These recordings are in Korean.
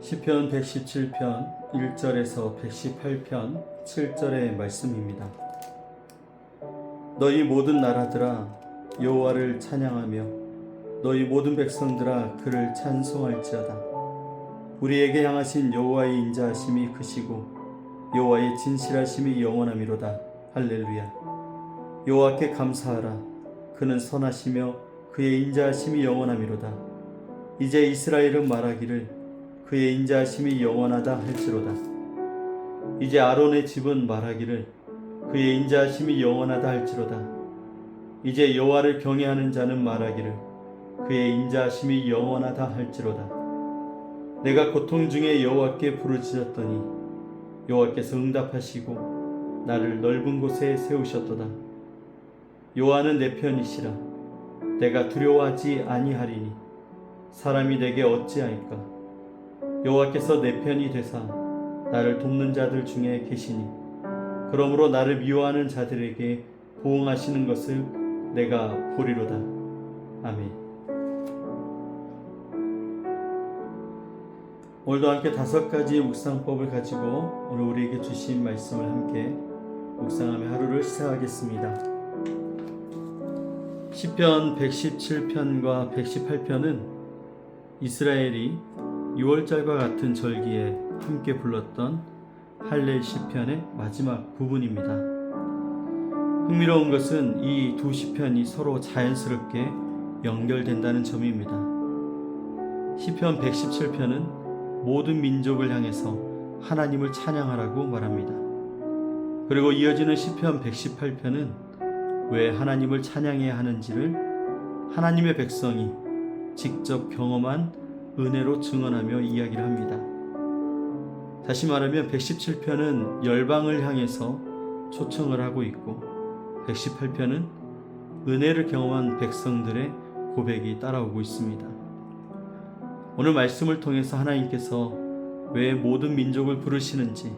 시편 117편 1절에서 118편 7절의 말씀입니다. 너희 모든 나라들아 여호와를 찬양하며 너희 모든 백성들아 그를 찬송할지어다. 우리에게 향하신 여호와의 인자하심이 크시고 여호와의 진실하심이 영원하미로다. 할렐루야. 여호와께 감사하라. 그는 선하시며 그의 인자하심이 영원하미로다. 이제 이스라엘은 말하기를 그의 인자하심이 영원하다 할지로다. 이제 아론의 집은 말하기를 그의 인자하심이 영원하다 할지로다. 이제 여호와를 경외하는 자는 말하기를 그의 인자하심이 영원하다 할지로다. 내가 고통 중에 여호와께 부르짖었더니 여호와께서 응답하시고 나를 넓은 곳에 세우셨도다. 여호와는 내 편이시라. 내가 두려워하지 아니하리니 사람이 내게 어찌하일까. 여호와께서 내 편이 되사 나를 돕는 자들 중에 계시니 그러므로 나를 미워하는 자들에게 보응하시는 것을 내가 보리로다. 아멘. 오늘도 함께 5가지 묵상법을 가지고 오늘 우리에게 주신 말씀을 함께 묵상하며 하루를 시작하겠습니다. 시편 117편과 118편은 이스라엘이 6월절과 같은 절기에 함께 불렀던 할렐 시편의 마지막 부분입니다. 흥미로운 것은 이 두 시편이 서로 자연스럽게 연결된다는 점입니다. 시편 117편은 모든 민족을 향해서 하나님을 찬양하라고 말합니다. 그리고 이어지는 시편 118편은 왜 하나님을 찬양해야 하는지를 하나님의 백성이 직접 경험한 은혜로 증언하며 이야기를 합니다. 다시 말하면 117편은 열방을 향해서 초청을 하고 있고 118편은 은혜를 경험한 백성들의 고백이 따라오고 있습니다. 오늘 말씀을 통해서 하나님께서 왜 모든 민족을 부르시는지,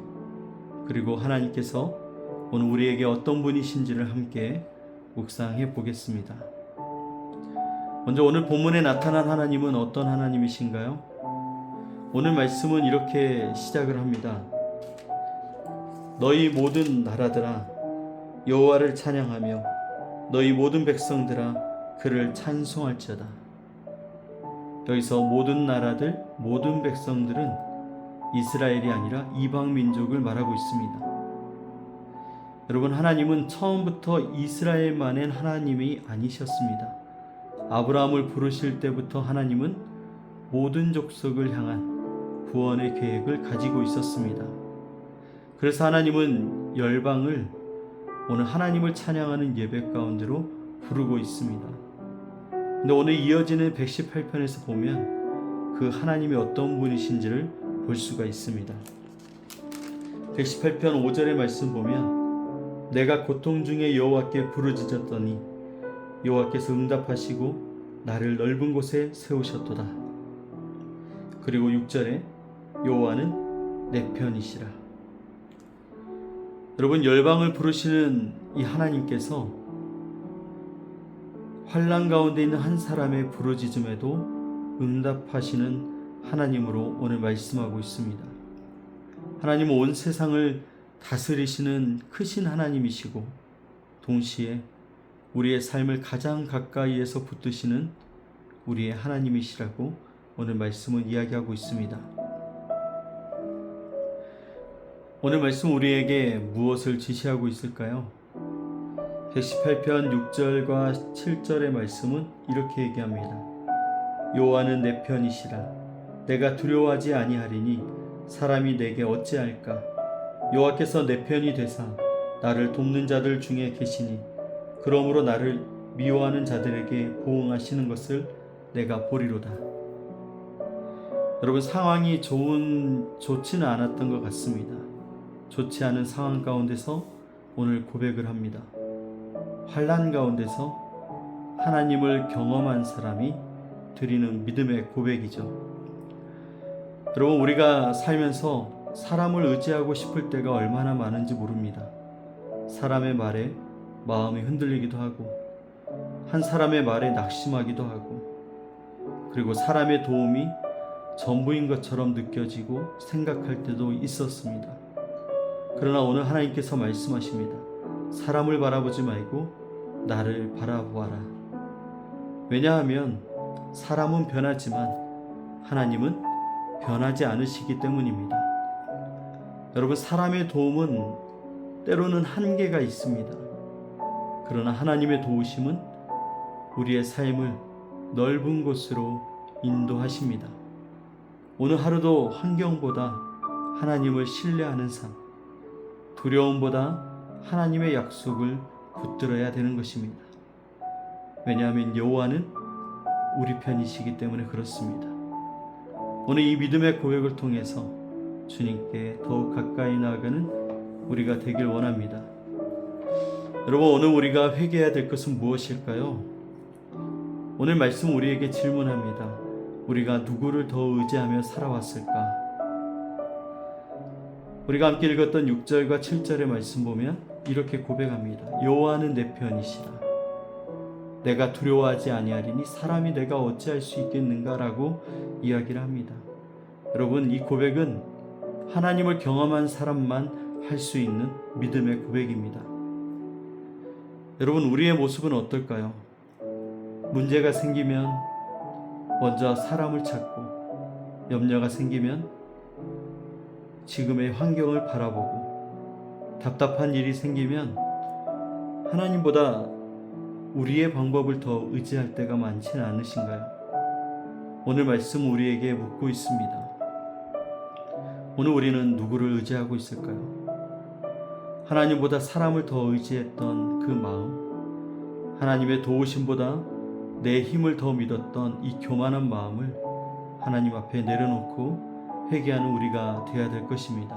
그리고 하나님께서 오늘 우리에게 어떤 분이신지를 함께 묵상해 보겠습니다. 먼저 오늘 본문에 나타난 하나님은 어떤 하나님이신가요? 오늘 말씀은 이렇게 시작을 합니다. 너희 모든 나라들아 여호와를 찬양하며 너희 모든 백성들아 그를 찬송할지어다. 여기서 모든 나라들, 모든 백성들은 이스라엘이 아니라 이방 민족을 말하고 있습니다. 여러분, 하나님은 처음부터 이스라엘만의 하나님이 아니셨습니다. 아브라함을 부르실 때부터 하나님은 모든 족속을 향한 구원의 계획을 가지고 있었습니다. 그래서 하나님은 열방을 오늘 하나님을 찬양하는 예배 가운데로 부르고 있습니다. 근데 오늘 이어지는 118편에서 보면 그 하나님이 어떤 분이신지를 볼 수가 있습니다. 118편 5절의 말씀 보면 내가 고통 중에 여호와께 부르짖었더니 여호와께서 응답하시고 나를 넓은 곳에 세우셨도다. 그리고 6절에 여호와는 내 편이시라. 여러분, 열방을 부르시는 이 하나님께서 환난 가운데 있는 한 사람의 부르짖음에도 응답하시는 하나님으로 오늘 말씀하고 있습니다. 하나님은 온 세상을 다스리시는 크신 하나님이시고 동시에 우리의 삶을 가장 가까이에서 붙드시는 우리의 하나님이시라고 오늘 말씀은 이야기하고 있습니다. 오늘 말씀 우리에게 무엇을 지시하고 있을까요? 118편 6절과 7절의 말씀은 이렇게 얘기합니다. 여호와는 내 편이시라. 내가 두려워하지 아니하리니 사람이 내게 어찌할까. 여호와께서 내 편이 되사 나를 돕는 자들 중에 계시니 그러므로 나를 미워하는 자들에게 보응하시는 것을 내가 보리로다. 여러분, 상황이 좋지는 않았던 것 같습니다. 좋지 않은 상황 가운데서 오늘 고백을 합니다. 환난 가운데서 하나님을 경험한 사람이 드리는 믿음의 고백이죠. 여러분, 우리가 살면서 사람을 의지하고 싶을 때가 얼마나 많은지 모릅니다. 사람의 말에 마음이 흔들리기도 하고 한 사람의 말에 낙심하기도 하고, 그리고 사람의 도움이 전부인 것처럼 느껴지고 생각할 때도 있었습니다. 그러나 오늘 하나님께서 말씀하십니다. 사람을 바라보지 말고 나를 바라보아라. 왜냐하면 사람은 변하지만 하나님은 변하지 않으시기 때문입니다. 여러분, 사람의 도움은 때로는 한계가 있습니다. 그러나 하나님의 도우심은 우리의 삶을 넓은 곳으로 인도하십니다. 오늘 하루도 환경보다 하나님을 신뢰하는 삶, 두려움보다 하나님의 약속을 붙들어야 되는 것입니다. 왜냐하면 여호와는 우리 편이시기 때문에 그렇습니다. 오늘 이 믿음의 고백을 통해서 주님께 더욱 가까이 나아가는 우리가 되길 원합니다. 여러분, 오늘 우리가 회개해야 될 것은 무엇일까요? 오늘 말씀 우리에게 질문합니다. 우리가 누구를 더 의지하며 살아왔을까? 우리가 함께 읽었던 6절과 7절의 말씀 보면 이렇게 고백합니다. 여호와는 내 편이시라. 내가 두려워하지 아니하리니 사람이 내가 어찌할 수 있겠는가? 라고 이야기를 합니다. 여러분, 이 고백은 하나님을 경험한 사람만 할 수 있는 믿음의 고백입니다. 여러분, 우리의 모습은 어떨까요? 문제가 생기면 먼저 사람을 찾고, 염려가 생기면 지금의 환경을 바라보고, 답답한 일이 생기면 하나님보다 우리의 방법을 더 의지할 때가 많지는 않으신가요? 오늘 말씀 우리에게 묻고 있습니다. 오늘 우리는 누구를 의지하고 있을까요? 하나님보다 사람을 더 의지했던 그 마음, 하나님의 도우심보다 내 힘을 더 믿었던 이 교만한 마음을 하나님 앞에 내려놓고 회개하는 우리가 되어야 될 것입니다.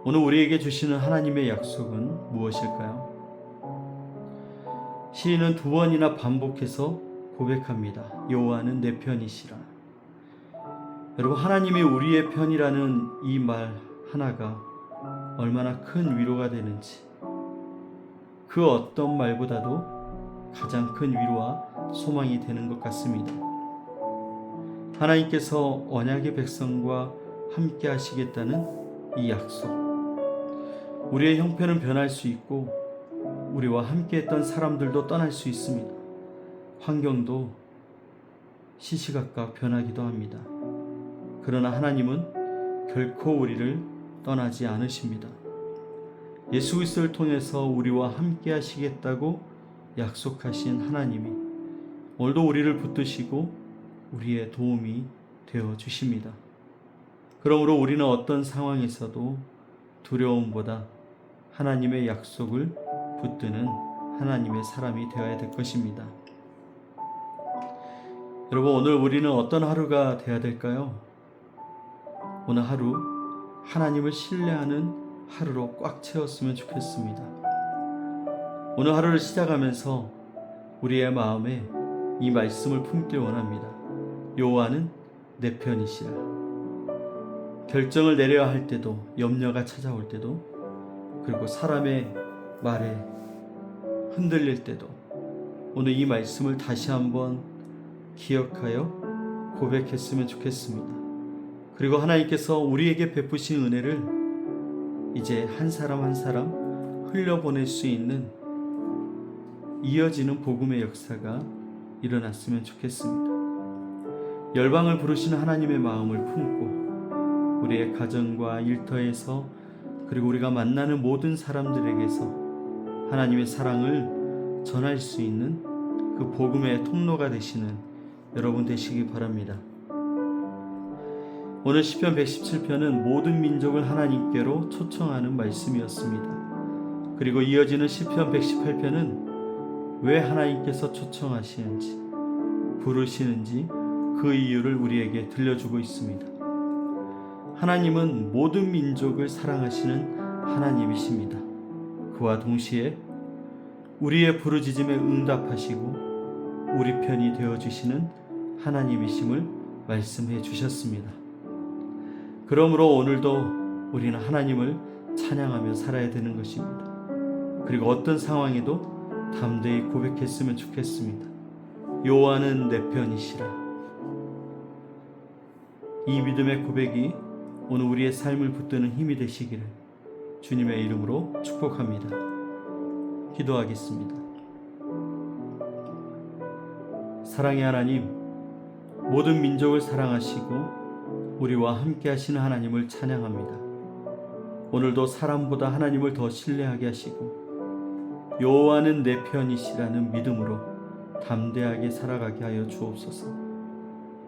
오늘 우리에게 주시는 하나님의 약속은 무엇일까요? 시인은 2번이나 반복해서 고백합니다. 여호와는 내 편이시라. 여러분, 하나님이 우리의 편이라는 이 말 하나가 얼마나 큰 위로가 되는지, 그 어떤 말보다도 가장 큰 위로와 소망이 되는 것 같습니다. 하나님께서 언약의 백성과 함께 하시겠다는 이 약속, 우리의 형편은 변할 수 있고 우리와 함께 했던 사람들도 떠날 수 있습니다. 환경도 시시각각 변하기도 합니다. 그러나 하나님은 결코 우리를 떠나지 않으십니다. 예수 그리스도를 통해서 우리와 함께 하시겠다고 약속하신 하나님이 오늘도 우리를 붙드시고 우리의 도움이 되어 주십니다. 그러므로 우리는 어떤 상황에서도 두려움보다 하나님의 약속을 붙드는 하나님의 사람이 되어야 될 것입니다. 여러분, 오늘 우리는 어떤 하루가 되어야 될까요? 오늘 하루 하나님을 신뢰하는 하루로 꽉 채웠으면 좋겠습니다. 오늘 하루를 시작하면서 우리의 마음에 이 말씀을 품길 원합니다. 여호와는 내 편이시라. 결정을 내려야 할 때도, 염려가 찾아올 때도, 그리고 사람의 말에 흔들릴 때도 오늘 이 말씀을 다시 한번 기억하여 고백했으면 좋겠습니다. 그리고 하나님께서 우리에게 베푸신 은혜를 이제 한 사람 한 사람 흘려보낼 수 있는 이어지는 복음의 역사가 일어났으면 좋겠습니다. 열방을 부르시는 하나님의 마음을 품고 우리의 가정과 일터에서, 그리고 우리가 만나는 모든 사람들에게서 하나님의 사랑을 전할 수 있는 그 복음의 통로가 되시는 여러분 되시기 바랍니다. 오늘 시편 117편은 모든 민족을 하나님께로 초청하는 말씀이었습니다. 그리고 이어지는 시편 118편은 왜 하나님께서 초청하시는지, 부르시는지 그 이유를 우리에게 들려주고 있습니다. 하나님은 모든 민족을 사랑하시는 하나님이십니다. 그와 동시에 우리의 부르짖음에 응답하시고 우리 편이 되어주시는 하나님이심을 말씀해 주셨습니다. 그러므로 오늘도 우리는 하나님을 찬양하며 살아야 되는 것입니다. 그리고 어떤 상황에도 담대히 고백했으면 좋겠습니다. 여호와는 내 편이시라. 이 믿음의 고백이 오늘 우리의 삶을 붙드는 힘이 되시기를 주님의 이름으로 축복합니다. 기도하겠습니다. 사랑의 하나님, 모든 민족을 사랑하시고 우리와 함께 하시는 하나님을 찬양합니다. 오늘도 사람보다 하나님을 더 신뢰하게 하시고 여호와는 내 편이시라는 믿음으로 담대하게 살아가게 하여 주옵소서.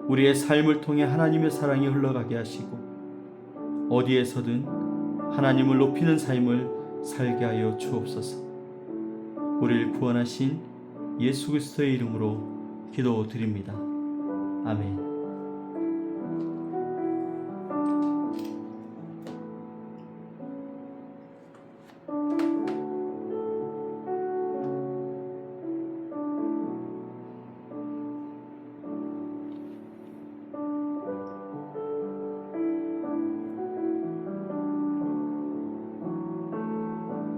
우리의 삶을 통해 하나님의 사랑이 흘러가게 하시고 어디에서든 하나님을 높이는 삶을 살게 하여 주옵소서. 우리를 구원하신 예수 그리스도의 이름으로 기도드립니다. 아멘.